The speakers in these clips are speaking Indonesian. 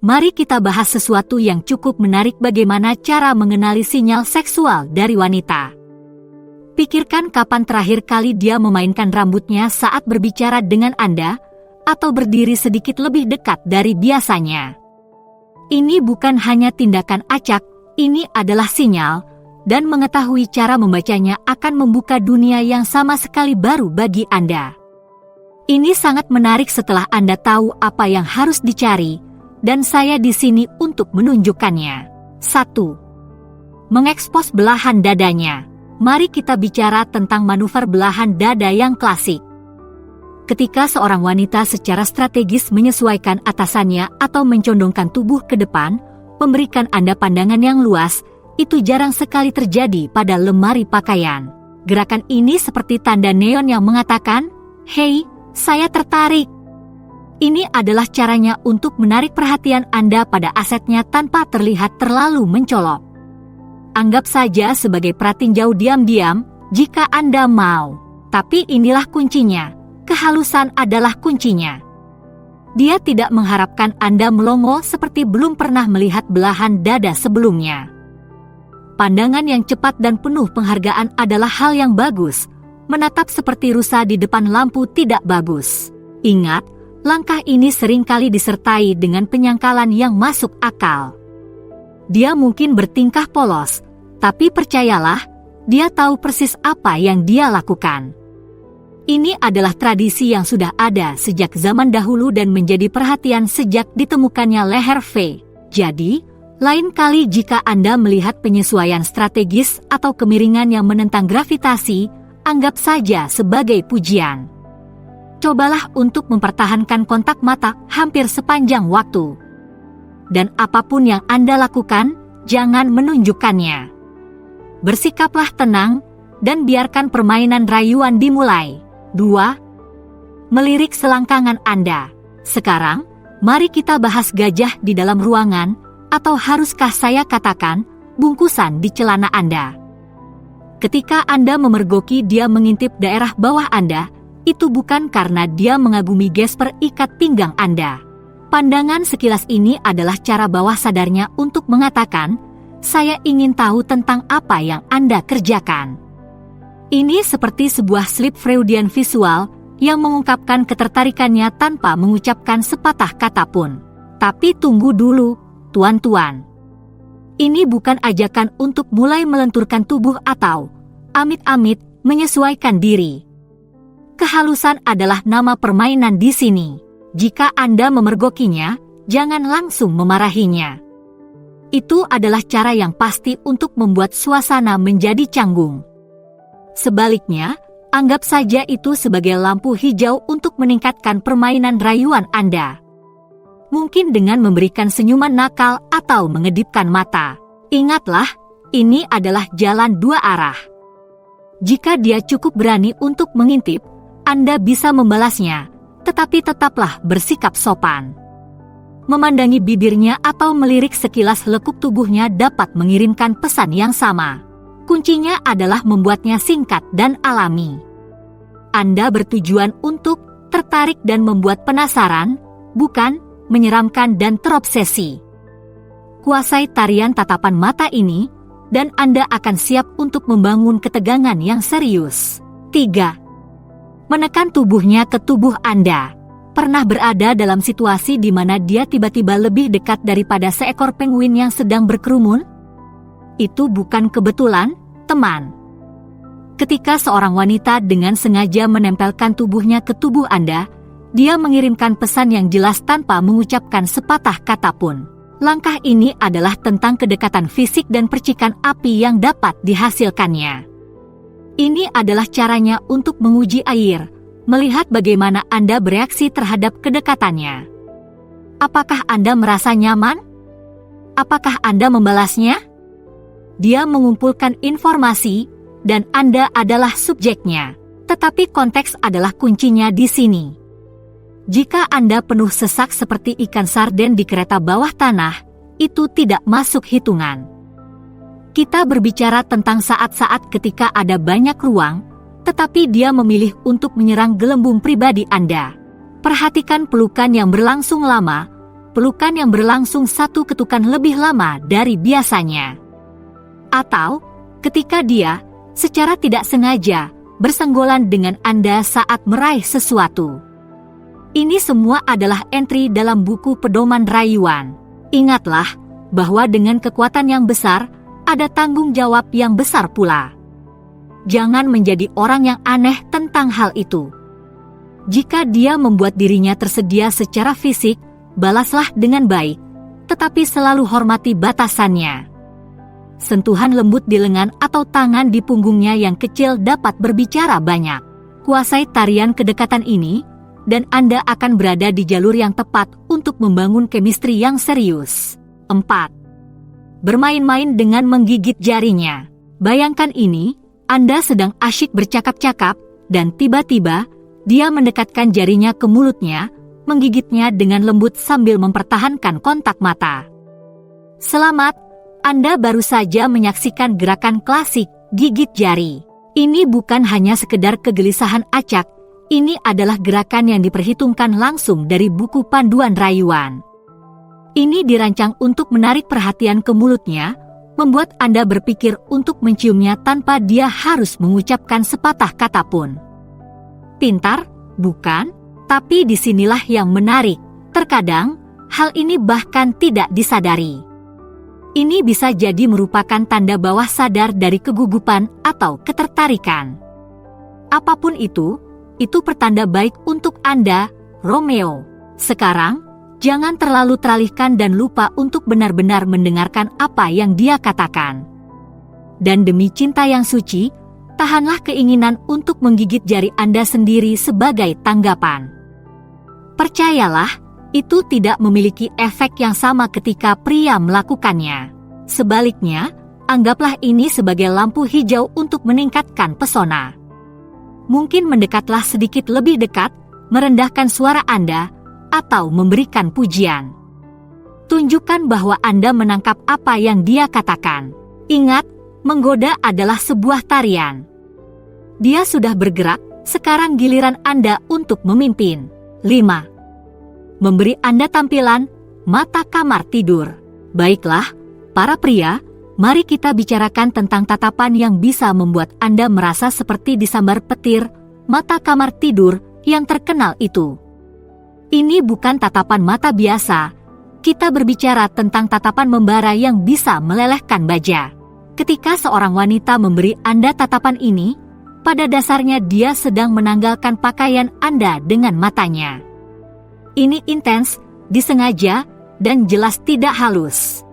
Mari kita bahas sesuatu yang cukup menarik, bagaimana cara mengenali sinyal seksual dari wanita. Pikirkan kapan terakhir kali dia memainkan rambutnya saat berbicara dengan Anda, atau berdiri sedikit lebih dekat dari biasanya. Ini bukan hanya tindakan acak, ini adalah sinyal, dan mengetahui cara membacanya akan membuka dunia yang sama sekali baru bagi Anda. Ini sangat menarik setelah Anda tahu apa yang harus dicari, dan saya di sini untuk menunjukkannya. 1. Mengekspos belahan dadanya. Mari kita bicara tentang manuver belahan dada yang klasik. Ketika seorang wanita secara strategis menyesuaikan atasannya atau mencondongkan tubuh ke depan, memberikan Anda pandangan yang luas, itu jarang sekali terjadi pada lemari pakaian. Gerakan ini seperti tanda neon yang mengatakan, "Hei, saya tertarik." Ini adalah caranya untuk menarik perhatian Anda pada asetnya tanpa terlihat terlalu mencolok. Anggap saja sebagai pratinjau diam-diam jika Anda mau. Tapi inilah kuncinya, kehalusan adalah kuncinya. Dia tidak mengharapkan Anda melongo seperti belum pernah melihat belahan dada sebelumnya. Pandangan yang cepat dan penuh penghargaan adalah hal yang bagus. Menatap seperti rusa di depan lampu tidak bagus. Ingat, langkah ini seringkali disertai dengan penyangkalan yang masuk akal. Dia mungkin bertingkah polos, tapi percayalah, dia tahu persis apa yang dia lakukan. Ini adalah tradisi yang sudah ada sejak zaman dahulu dan menjadi perhatian sejak ditemukannya leher V. Jadi, lain kali jika Anda melihat penyesuaian strategis atau kemiringan yang menentang gravitasi, anggap saja sebagai pujian. Cobalah untuk mempertahankan kontak mata hampir sepanjang waktu. Dan apapun yang Anda lakukan, jangan menunjukkannya. Bersikaplah tenang, dan biarkan permainan rayuan dimulai. 2. Melirik selangkangan Anda. Sekarang, mari kita bahas gajah di dalam ruangan, atau haruskah saya katakan, bungkusan di celana Anda. Ketika Anda memergoki dia mengintip daerah bawah Anda, itu bukan karena dia mengagumi gesper ikat pinggang Anda. Pandangan sekilas ini adalah cara bawah sadarnya untuk mengatakan, "Saya ingin tahu tentang apa yang Anda kerjakan." Ini seperti sebuah slip Freudian visual yang mengungkapkan ketertarikannya tanpa mengucapkan sepatah kata pun. Tapi tunggu dulu, tuan-tuan. Ini bukan ajakan untuk mulai melenturkan tubuh atau, amit-amit, menyesuaikan diri. Kehalusan adalah nama permainan di sini. Jika Anda memergokinya, jangan langsung memarahinya. Itu adalah cara yang pasti untuk membuat suasana menjadi canggung. Sebaliknya, anggap saja itu sebagai lampu hijau untuk meningkatkan permainan rayuan Anda. Mungkin dengan memberikan senyuman nakal atau mengedipkan mata. Ingatlah, ini adalah jalan dua arah. Jika dia cukup berani untuk mengintip, Anda bisa membalasnya, tetapi tetaplah bersikap sopan. Memandangi bibirnya atau melirik sekilas lekuk tubuhnya dapat mengirimkan pesan yang sama. Kuncinya adalah membuatnya singkat dan alami. Anda bertujuan untuk tertarik dan membuat penasaran, bukan menyeramkan dan terobsesi. Kuasai tarian tatapan mata ini, dan Anda akan siap untuk membangun ketegangan yang serius. 3. Menekan tubuhnya ke tubuh Anda. Pernah berada dalam situasi di mana dia tiba-tiba lebih dekat daripada seekor penguin yang sedang berkerumun? Itu bukan kebetulan, teman. Ketika seorang wanita dengan sengaja menempelkan tubuhnya ke tubuh Anda, dia mengirimkan pesan yang jelas tanpa mengucapkan sepatah kata pun. Langkah ini adalah tentang kedekatan fisik dan percikan api yang dapat dihasilkannya. Ini adalah caranya untuk menguji air, melihat bagaimana Anda bereaksi terhadap kedekatannya. Apakah Anda merasa nyaman? Apakah Anda membalasnya? Dia mengumpulkan informasi, dan Anda adalah subjeknya. Tetapi konteks adalah kuncinya di sini. Jika Anda penuh sesak seperti ikan sarden di kereta bawah tanah, itu tidak masuk hitungan. Kita berbicara tentang saat-saat ketika ada banyak ruang, tetapi dia memilih untuk menyerang gelembung pribadi Anda. Perhatikan pelukan yang berlangsung lama, pelukan yang berlangsung satu ketukan lebih lama dari biasanya. Atau ketika dia, secara tidak sengaja, bersenggolan dengan Anda saat meraih sesuatu. Ini semua adalah entry dalam buku pedoman rayuan. Ingatlah bahwa dengan kekuatan yang besar, ada tanggung jawab yang besar pula. Jangan menjadi orang yang aneh tentang hal itu. Jika dia membuat dirinya tersedia secara fisik, balaslah dengan baik, tetapi selalu hormati batasannya. Sentuhan lembut di lengan atau tangan di punggungnya yang kecil dapat berbicara banyak. Kuasai tarian kedekatan ini, dan Anda akan berada di jalur yang tepat untuk membangun chemistry yang serius. 4. Bermain-main dengan menggigit jarinya. Bayangkan ini, Anda sedang asyik bercakap-cakap, dan tiba-tiba, dia mendekatkan jarinya ke mulutnya, menggigitnya dengan lembut sambil mempertahankan kontak mata. Selamat, Anda baru saja menyaksikan gerakan klasik, gigit jari. Ini bukan hanya sekedar kegelisahan acak, ini adalah gerakan yang diperhitungkan langsung dari buku panduan rayuan. Ini dirancang untuk menarik perhatian ke mulutnya, membuat Anda berpikir untuk menciumnya tanpa dia harus mengucapkan sepatah kata pun. Pintar, bukan? Tapi disinilah yang menarik. Terkadang, hal ini bahkan tidak disadari. Ini bisa jadi merupakan tanda bawah sadar dari kegugupan atau ketertarikan. Apapun itu pertanda baik untuk Anda, Romeo. Sekarang, jangan terlalu teralihkan dan lupa untuk benar-benar mendengarkan apa yang dia katakan. Dan demi cinta yang suci, tahanlah keinginan untuk menggigit jari Anda sendiri sebagai tanggapan. Percayalah, itu tidak memiliki efek yang sama ketika pria melakukannya. Sebaliknya, anggaplah ini sebagai lampu hijau untuk meningkatkan pesona. Mungkin mendekatlah sedikit lebih dekat, merendahkan suara Anda, atau memberikan pujian. Tunjukkan bahwa Anda menangkap apa yang dia katakan. Ingat, menggoda adalah sebuah tarian. Dia sudah bergerak, sekarang giliran Anda untuk memimpin. 5. Memberi Anda tampilan, mata kamar tidur. Baiklah, para pria, mari kita bicarakan tentang tatapan yang bisa membuat Anda merasa seperti disambar petir, mata kamar tidur yang terkenal itu. Ini bukan tatapan mata biasa, kita berbicara tentang tatapan membara yang bisa melelehkan baja. Ketika seorang wanita memberi Anda tatapan ini, pada dasarnya dia sedang menanggalkan pakaian Anda dengan matanya. Ini intens, disengaja, dan jelas tidak halus.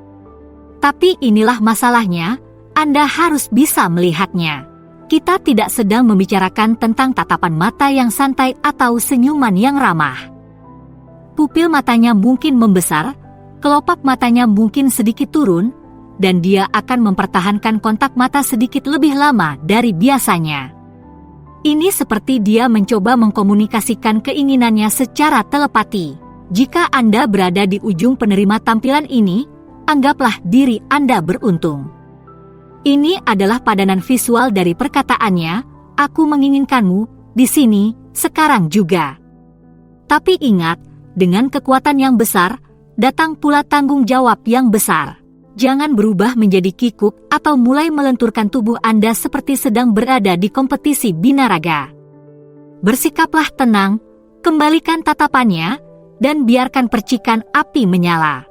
Tapi inilah masalahnya, Anda harus bisa melihatnya. Kita tidak sedang membicarakan tentang tatapan mata yang santai atau senyuman yang ramah. Pupil matanya mungkin membesar, kelopak matanya mungkin sedikit turun, dan dia akan mempertahankan kontak mata sedikit lebih lama dari biasanya. Ini seperti dia mencoba mengkomunikasikan keinginannya secara telepati. Jika Anda berada di ujung penerima tampilan ini, anggaplah diri Anda beruntung. Ini adalah padanan visual dari perkataannya, "Aku menginginkanmu, di sini, sekarang juga." Tapi ingat, dengan kekuatan yang besar, datang pula tanggung jawab yang besar. Jangan berubah menjadi kikuk atau mulai melenturkan tubuh Anda seperti sedang berada di kompetisi binaraga. Bersikaplah tenang, kembalikan tatapannya, dan biarkan percikan api menyala.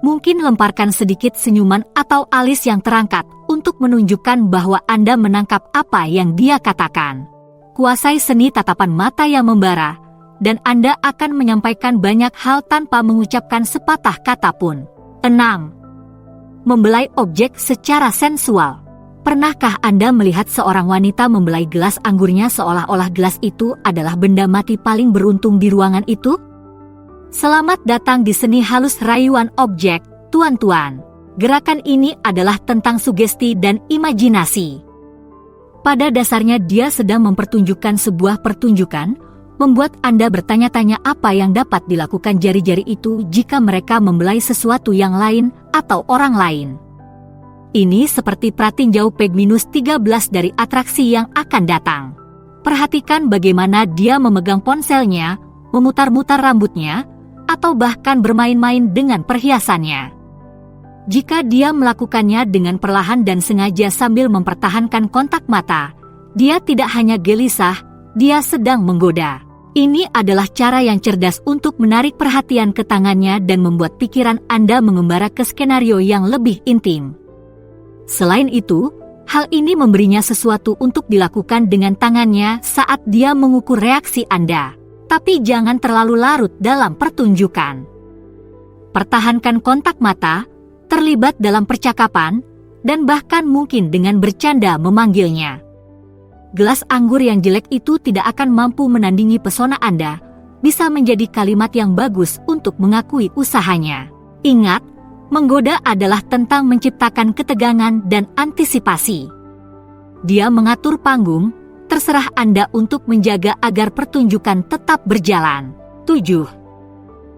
Mungkin lemparkan sedikit senyuman atau alis yang terangkat untuk menunjukkan bahwa Anda menangkap apa yang dia katakan. Kuasai seni tatapan mata yang membara, dan Anda akan menyampaikan banyak hal tanpa mengucapkan sepatah kata pun. 6. Membelai objek secara sensual. Pernahkah Anda melihat seorang wanita membelai gelas anggurnya seolah-olah gelas itu adalah benda mati paling beruntung di ruangan itu? Selamat datang di seni halus rayuan objek, tuan-tuan. Gerakan ini adalah tentang sugesti dan imajinasi. Pada dasarnya dia sedang mempertunjukkan sebuah pertunjukan, membuat Anda bertanya-tanya apa yang dapat dilakukan jari-jari itu jika mereka membelai sesuatu yang lain atau orang lain. Ini seperti pratinjau PEG-13 dari atraksi yang akan datang. Perhatikan bagaimana dia memegang ponselnya, memutar-mutar rambutnya, atau bahkan bermain-main dengan perhiasannya. Jika dia melakukannya dengan perlahan dan sengaja sambil mempertahankan kontak mata, dia tidak hanya gelisah, dia sedang menggoda. Ini adalah cara yang cerdas untuk menarik perhatian ke tangannya dan membuat pikiran Anda mengembara ke skenario yang lebih intim. Selain itu, hal ini memberinya sesuatu untuk dilakukan dengan tangannya saat dia mengukur reaksi Anda. Tapi jangan terlalu larut dalam pertunjukan. Pertahankan kontak mata, terlibat dalam percakapan, dan bahkan mungkin dengan bercanda memanggilnya. Gelas anggur yang jelek itu tidak akan mampu menandingi pesona Anda, bisa menjadi kalimat yang bagus untuk mengakui usahanya. Ingat, menggoda adalah tentang menciptakan ketegangan dan antisipasi. Dia mengatur panggung, terserah Anda untuk menjaga agar pertunjukan tetap berjalan. 7.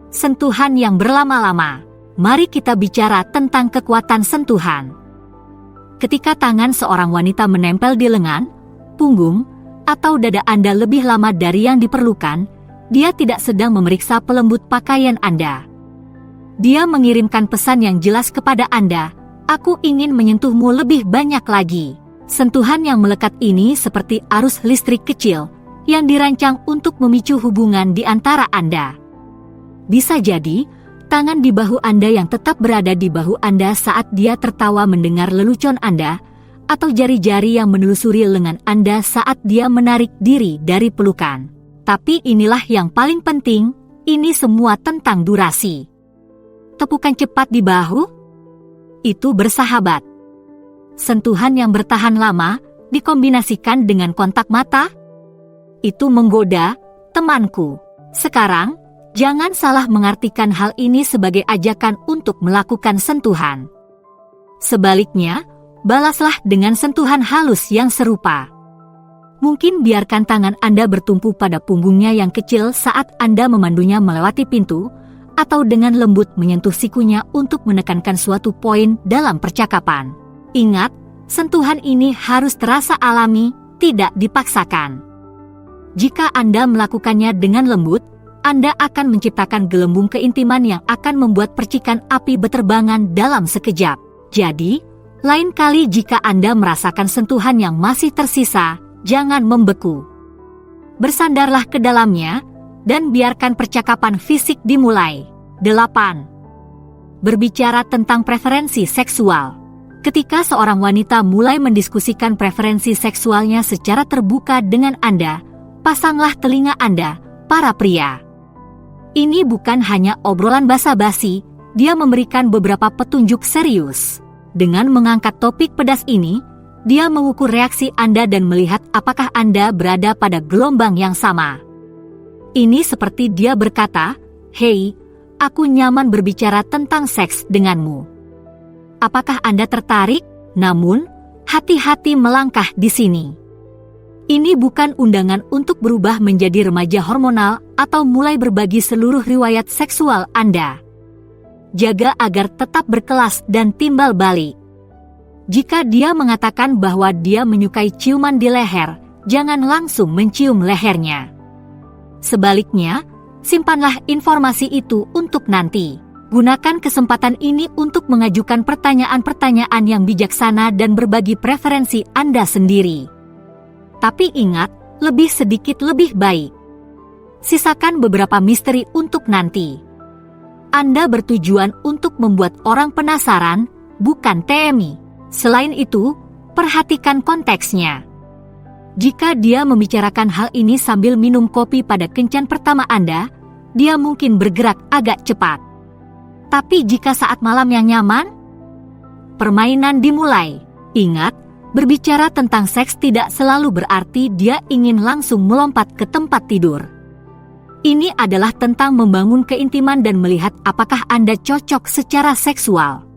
Sentuhan yang berlama-lama. Mari kita bicara tentang kekuatan sentuhan. Ketika tangan seorang wanita menempel di lengan, punggung, atau dada Anda lebih lama dari yang diperlukan, dia tidak sedang memeriksa pelembut pakaian Anda. Dia mengirimkan pesan yang jelas kepada Anda, "Aku ingin menyentuhmu lebih banyak lagi." Sentuhan yang melekat ini seperti arus listrik kecil yang dirancang untuk memicu hubungan di antara Anda. Bisa jadi, tangan di bahu Anda yang tetap berada di bahu Anda saat dia tertawa mendengar lelucon Anda, atau jari-jari yang menelusuri lengan Anda saat dia menarik diri dari pelukan. Tapi inilah yang paling penting, ini semua tentang durasi. Tepukan cepat di bahu? Itu bersahabat. Sentuhan yang bertahan lama, dikombinasikan dengan kontak mata? Itu menggoda, temanku. Sekarang, jangan salah mengartikan hal ini sebagai ajakan untuk melakukan sentuhan. Sebaliknya, balaslah dengan sentuhan halus yang serupa. Mungkin biarkan tangan Anda bertumpu pada punggungnya yang kecil saat Anda memandunya melewati pintu, atau dengan lembut menyentuh sikunya untuk menekankan suatu poin dalam percakapan. Ingat, sentuhan ini harus terasa alami, tidak dipaksakan. Jika Anda melakukannya dengan lembut, Anda akan menciptakan gelembung keintiman yang akan membuat percikan api beterbangan dalam sekejap. Jadi, lain kali jika Anda merasakan sentuhan yang masih tersisa, jangan membeku. Bersandarlah ke dalamnya, dan biarkan percakapan fisik dimulai. 8. Berbicara tentang preferensi seksual. Ketika seorang wanita mulai mendiskusikan preferensi seksualnya secara terbuka dengan Anda, pasanglah telinga Anda, para pria. Ini bukan hanya obrolan basa-basi, dia memberikan beberapa petunjuk serius. Dengan mengangkat topik pedas ini, dia mengukur reaksi Anda dan melihat apakah Anda berada pada gelombang yang sama. Ini seperti dia berkata, "Hei, aku nyaman berbicara tentang seks denganmu. Apakah Anda tertarik? Namun, hati-hati melangkah di sini." Ini bukan undangan untuk berubah menjadi remaja hormonal atau mulai berbagi seluruh riwayat seksual Anda. Jaga agar tetap berkelas dan timbal balik. Jika dia mengatakan bahwa dia menyukai ciuman di leher, jangan langsung mencium lehernya. Sebaliknya, simpanlah informasi itu untuk nanti. Gunakan kesempatan ini untuk mengajukan pertanyaan-pertanyaan yang bijaksana dan berbagi preferensi Anda sendiri. Tapi ingat, lebih sedikit lebih baik. Sisakan beberapa misteri untuk nanti. Anda bertujuan untuk membuat orang penasaran, bukan TMI. Selain itu, perhatikan konteksnya. Jika dia membicarakan hal ini sambil minum kopi pada kencan pertama Anda, dia mungkin bergerak agak cepat. Tapi jika saat malam yang nyaman, permainan dimulai. Ingat, berbicara tentang seks tidak selalu berarti dia ingin langsung melompat ke tempat tidur. Ini adalah tentang membangun keintiman dan melihat apakah Anda cocok secara seksual.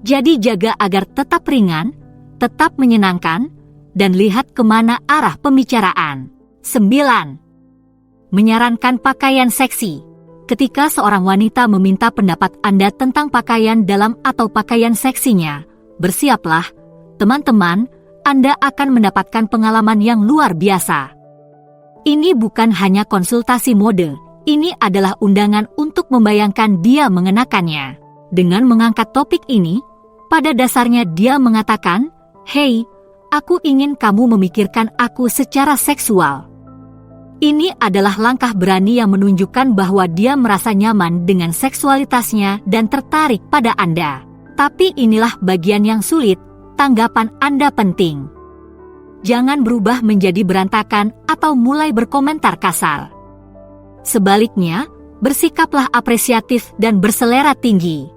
Jadi jaga agar tetap ringan, tetap menyenangkan, dan lihat kemana arah pembicaraan. 9. Menyarankan pakaian seksi. Ketika seorang wanita meminta pendapat Anda tentang pakaian dalam atau pakaian seksinya, bersiaplah, teman-teman, Anda akan mendapatkan pengalaman yang luar biasa. Ini bukan hanya konsultasi mode, Ini adalah undangan untuk membayangkan dia mengenakannya. Dengan mengangkat topik ini, pada dasarnya dia mengatakan, "Hei, aku ingin kamu memikirkan aku secara seksual." Ini adalah langkah berani yang menunjukkan bahwa dia merasa nyaman dengan seksualitasnya dan tertarik pada Anda. Tapi inilah bagian yang sulit, tanggapan Anda penting. Jangan berubah menjadi berantakan atau mulai berkomentar kasar. Sebaliknya, bersikaplah apresiatif dan berselera tinggi.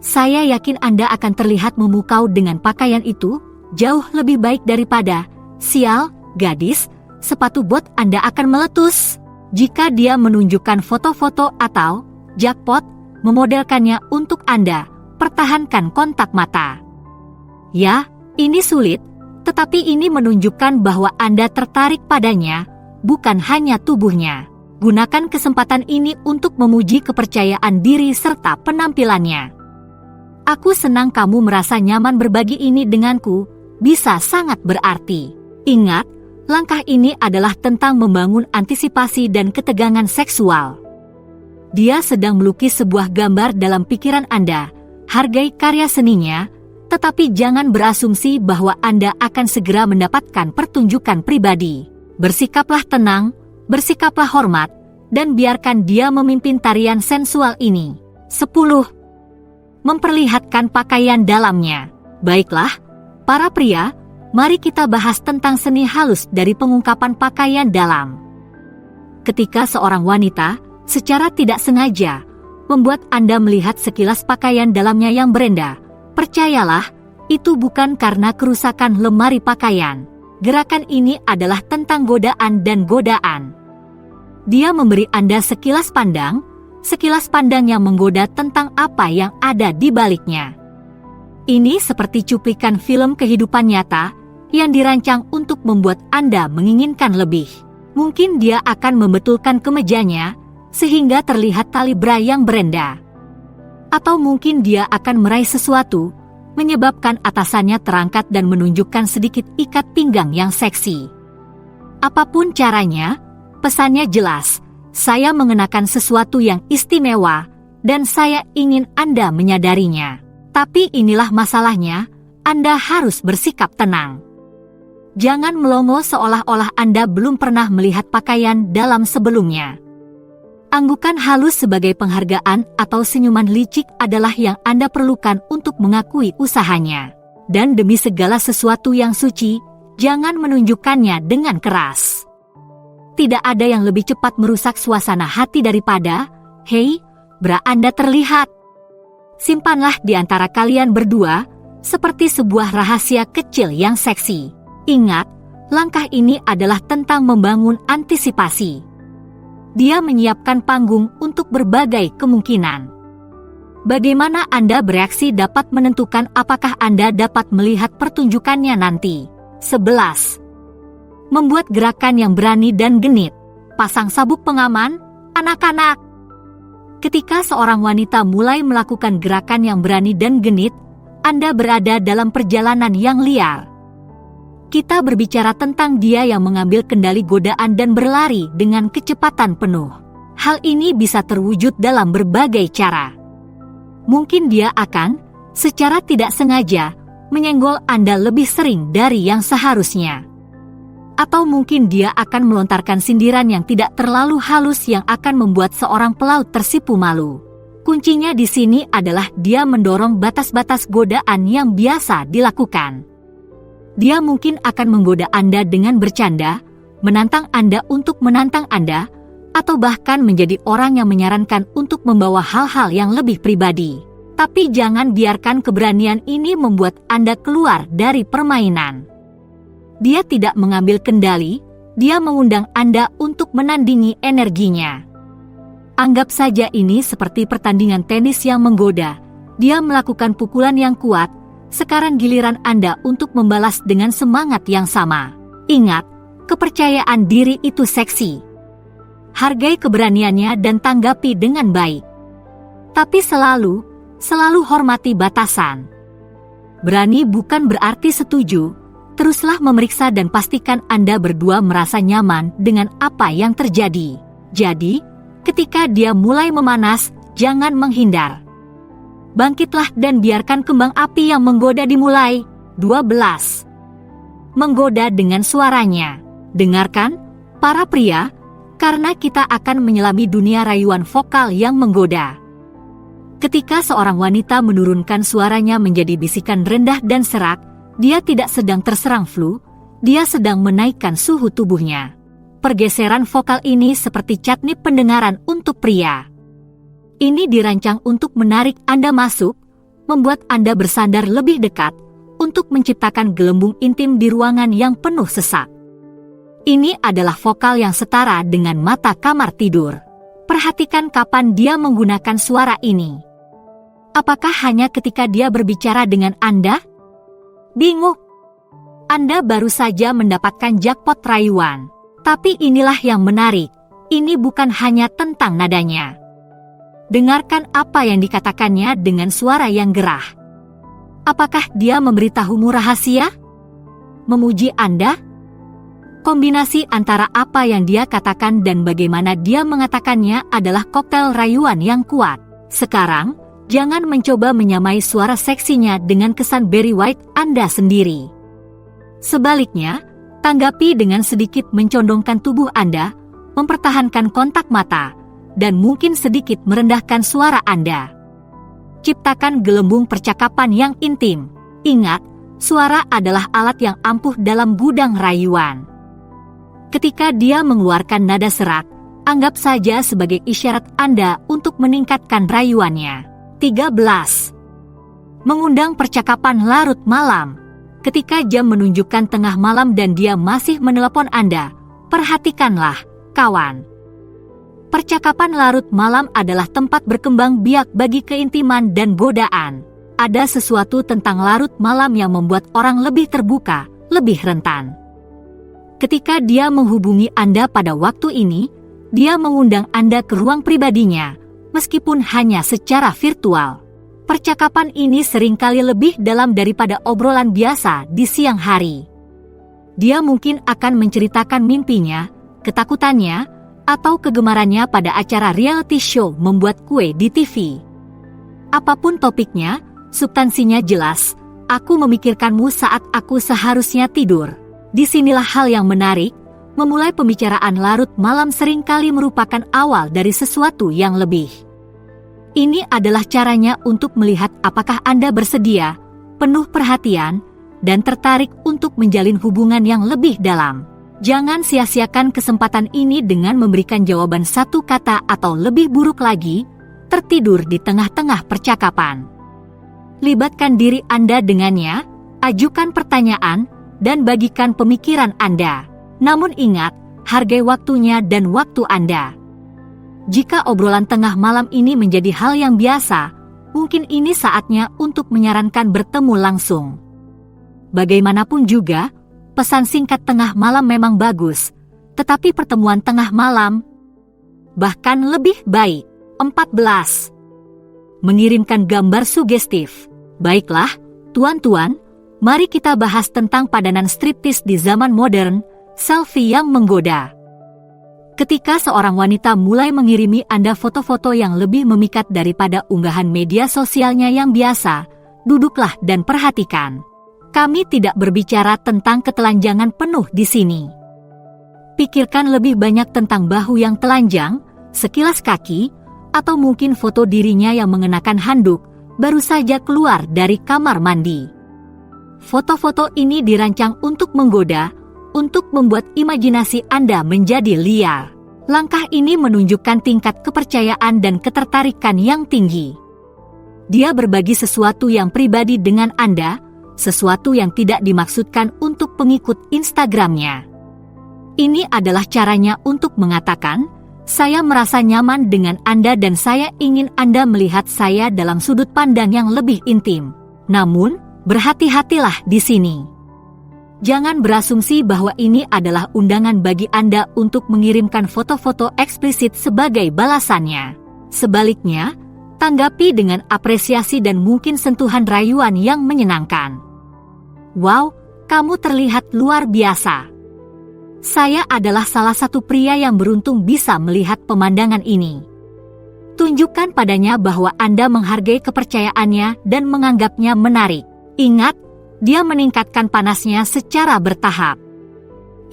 Saya yakin Anda akan terlihat memukau dengan pakaian itu, jauh lebih baik daripada, "Sial, gadis, sepatu bot Anda akan meletus." Jika dia menunjukkan foto-foto atau, jackpot, memodelkannya untuk Anda, pertahankan kontak mata. Ya, ini sulit, tetapi ini menunjukkan bahwa Anda tertarik padanya, bukan hanya tubuhnya. Gunakan kesempatan ini untuk memuji kepercayaan diri serta penampilannya. "Aku senang kamu merasa nyaman berbagi ini denganku," bisa sangat berarti. Ingat, langkah ini adalah tentang membangun antisipasi dan ketegangan seksual. Dia sedang melukis sebuah gambar dalam pikiran Anda. Hargai karya seninya, tetapi jangan berasumsi bahwa Anda akan segera mendapatkan pertunjukan pribadi. Bersikaplah tenang, bersikaplah hormat, dan biarkan dia memimpin tarian sensual ini. 10. Memperlihatkan pakaian dalamnya. Baiklah, para pria, mari kita bahas tentang seni halus dari pengungkapan pakaian dalam. Ketika seorang wanita, secara tidak sengaja, membuat Anda melihat sekilas pakaian dalamnya yang berenda, percayalah, itu bukan karena kerusakan lemari pakaian. Gerakan ini adalah tentang godaan dan godaan. Dia memberi Anda sekilas pandang yang menggoda tentang apa yang ada di baliknya. Ini seperti cuplikan film kehidupan nyata yang dirancang untuk membuat Anda menginginkan lebih. Mungkin dia akan membetulkan kemejanya sehingga terlihat tali bra yang berenda. Atau mungkin dia akan meraih sesuatu, menyebabkan atasannya terangkat dan menunjukkan sedikit ikat pinggang yang seksi. Apapun caranya, pesannya jelas, saya mengenakan sesuatu yang istimewa, dan saya ingin Anda menyadarinya. Tapi inilah masalahnya, Anda harus bersikap tenang. Jangan melongo seolah-olah Anda belum pernah melihat pakaian dalam sebelumnya. Anggukan halus sebagai penghargaan atau senyuman licik adalah yang Anda perlukan untuk mengakui usahanya. Dan demi segala sesuatu yang suci, jangan menunjukkannya dengan keras. Tidak ada yang lebih cepat merusak suasana hati daripada, "Hei, bra Anda terlihat." Simpanlah di antara kalian berdua, seperti sebuah rahasia kecil yang seksi. Ingat, langkah ini adalah tentang membangun antisipasi. Dia menyiapkan panggung untuk berbagai kemungkinan. Bagaimana Anda bereaksi dapat menentukan apakah Anda dapat melihat pertunjukannya nanti. 11. Membuat gerakan yang berani dan genit. Pasang sabuk pengaman, anak-anak. Ketika seorang wanita mulai melakukan gerakan yang berani dan genit, Anda berada dalam perjalanan yang liar. Kita berbicara tentang dia yang mengambil kendali godaan dan berlari dengan kecepatan penuh. Hal ini bisa terwujud dalam berbagai cara. Mungkin dia akan, secara tidak sengaja, menyenggol Anda lebih sering dari yang seharusnya. Atau mungkin dia akan melontarkan sindiran yang tidak terlalu halus yang akan membuat seorang pelaut tersipu malu. Kuncinya di sini adalah dia mendorong batas-batas godaan yang biasa dilakukan. Dia mungkin akan menggoda Anda dengan bercanda, menantang Anda untuk menantang Anda, atau bahkan menjadi orang yang menyarankan untuk membawa hal-hal yang lebih pribadi. Tapi jangan biarkan keberanian ini membuat Anda keluar dari permainan. Dia tidak mengambil kendali, dia mengundang Anda untuk menandingi energinya. Anggap saja ini seperti pertandingan tenis yang menggoda. Dia melakukan pukulan yang kuat, sekarang giliran Anda untuk membalas dengan semangat yang sama. Ingat, kepercayaan diri itu seksi. Hargai keberaniannya dan tanggapi dengan baik. Tapi selalu hormati batasan. Berani bukan berarti setuju. Teruslah memeriksa dan pastikan Anda berdua merasa nyaman dengan apa yang terjadi. Jadi, Ketika dia mulai memanas, jangan menghindar. Bangkitlah dan biarkan kembang api yang menggoda dimulai. 12. Menggoda dengan suaranya. Dengarkan, para pria, karena kita akan menyelami dunia rayuan vokal yang menggoda. Ketika seorang wanita menurunkan suaranya menjadi bisikan rendah dan serak, dia tidak sedang terserang flu, dia sedang menaikkan suhu tubuhnya. Pergeseran vokal ini seperti catnip pendengaran untuk pria. Ini dirancang untuk menarik Anda masuk, membuat Anda bersandar lebih dekat, untuk menciptakan gelembung intim di ruangan yang penuh sesak. Ini adalah vokal yang setara dengan mata kamar tidur. Perhatikan kapan dia menggunakan suara ini. Apakah hanya ketika dia berbicara dengan Anda? Bingung? Anda baru saja mendapatkan jackpot rayuan. Tapi inilah yang menarik. Ini bukan hanya tentang nadanya. Dengarkan apa yang dikatakannya dengan suara yang gerah. Apakah dia memberitahumu rahasia? Memuji Anda? Kombinasi antara apa yang dia katakan dan bagaimana dia mengatakannya adalah koktail rayuan yang kuat. Sekarang, jangan mencoba menyamai suara seksinya dengan kesan Barry White Anda sendiri. Sebaliknya, tanggapi dengan sedikit mencondongkan tubuh Anda, mempertahankan kontak mata, dan mungkin sedikit merendahkan suara Anda. Ciptakan gelembung percakapan yang intim. Ingat, suara adalah alat yang ampuh dalam gudang rayuan. Ketika dia mengeluarkan nada serak, anggap saja sebagai isyarat Anda untuk meningkatkan rayuannya. 13. Mengundang percakapan larut malam. Ketika jam menunjukkan tengah malam dan dia masih menelepon Anda, perhatikanlah, kawan. Percakapan larut malam adalah tempat berkembang biak bagi keintiman dan godaan. Ada sesuatu tentang larut malam yang membuat orang lebih terbuka, lebih rentan. Ketika dia menghubungi Anda pada waktu ini, dia mengundang Anda ke ruang pribadinya, meskipun hanya secara virtual. Percakapan ini seringkali lebih dalam daripada obrolan biasa di siang hari. Dia mungkin akan menceritakan mimpinya, ketakutannya, atau kegemarannya pada acara reality show membuat kue di TV. Apapun topiknya, substansinya jelas. Aku memikirkanmu saat aku seharusnya tidur. Disinilah hal yang menarik, memulai pembicaraan larut malam seringkali merupakan awal dari sesuatu yang lebih. Ini adalah caranya untuk melihat apakah Anda bersedia, penuh perhatian, dan tertarik untuk menjalin hubungan yang lebih dalam. Jangan sia-siakan kesempatan ini dengan memberikan jawaban satu kata atau lebih buruk lagi, tertidur di tengah-tengah percakapan. Libatkan diri Anda dengannya, ajukan pertanyaan, dan bagikan pemikiran Anda. Namun ingat, hargai waktunya dan waktu Anda. Jika obrolan tengah malam ini menjadi hal yang biasa, mungkin ini saatnya untuk menyarankan bertemu langsung. Bagaimanapun juga, pesan singkat tengah malam memang bagus, tetapi pertemuan tengah malam bahkan lebih baik. 14. Mengirimkan gambar sugestif. Baiklah, tuan-tuan, mari kita bahas tentang padanan striptis di zaman modern, selfie yang menggoda. Ketika seorang wanita mulai mengirimi Anda foto-foto yang lebih memikat daripada unggahan media sosialnya yang biasa, duduklah dan perhatikan. Kami tidak berbicara tentang ketelanjangan penuh di sini. Pikirkan lebih banyak tentang bahu yang telanjang, sekilas kaki, atau mungkin foto dirinya yang mengenakan handuk, baru saja keluar dari kamar mandi. Foto-foto ini dirancang untuk menggoda, untuk membuat imajinasi Anda menjadi liar. Langkah ini menunjukkan tingkat kepercayaan dan ketertarikan yang tinggi. Dia berbagi sesuatu yang pribadi dengan Anda, sesuatu yang tidak dimaksudkan untuk pengikut Instagramnya. Ini adalah caranya untuk mengatakan, saya merasa nyaman dengan Anda dan saya ingin Anda melihat saya dalam sudut pandang yang lebih intim. Namun, berhati-hatilah di sini. Jangan berasumsi bahwa ini adalah undangan bagi Anda untuk mengirimkan foto-foto eksplisit sebagai balasannya. Sebaliknya, tanggapi dengan apresiasi dan mungkin sentuhan rayuan yang menyenangkan. Wow, kamu terlihat luar biasa. Saya adalah salah satu pria yang beruntung bisa melihat pemandangan ini. Tunjukkan padanya bahwa Anda menghargai kepercayaannya dan menganggapnya menarik. Ingat, dia meningkatkan panasnya secara bertahap.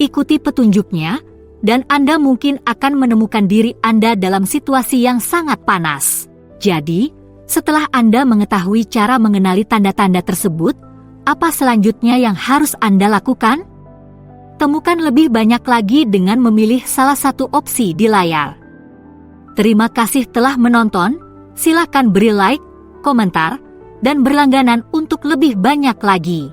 Ikuti petunjuknya, dan Anda mungkin akan menemukan diri Anda dalam situasi yang sangat panas. Jadi, setelah Anda mengetahui cara mengenali tanda-tanda tersebut, apa selanjutnya yang harus Anda lakukan? Temukan lebih banyak lagi dengan memilih salah satu opsi di layar. Terima kasih telah menonton, silakan beri like, komentar, dan berlangganan untuk lebih banyak lagi.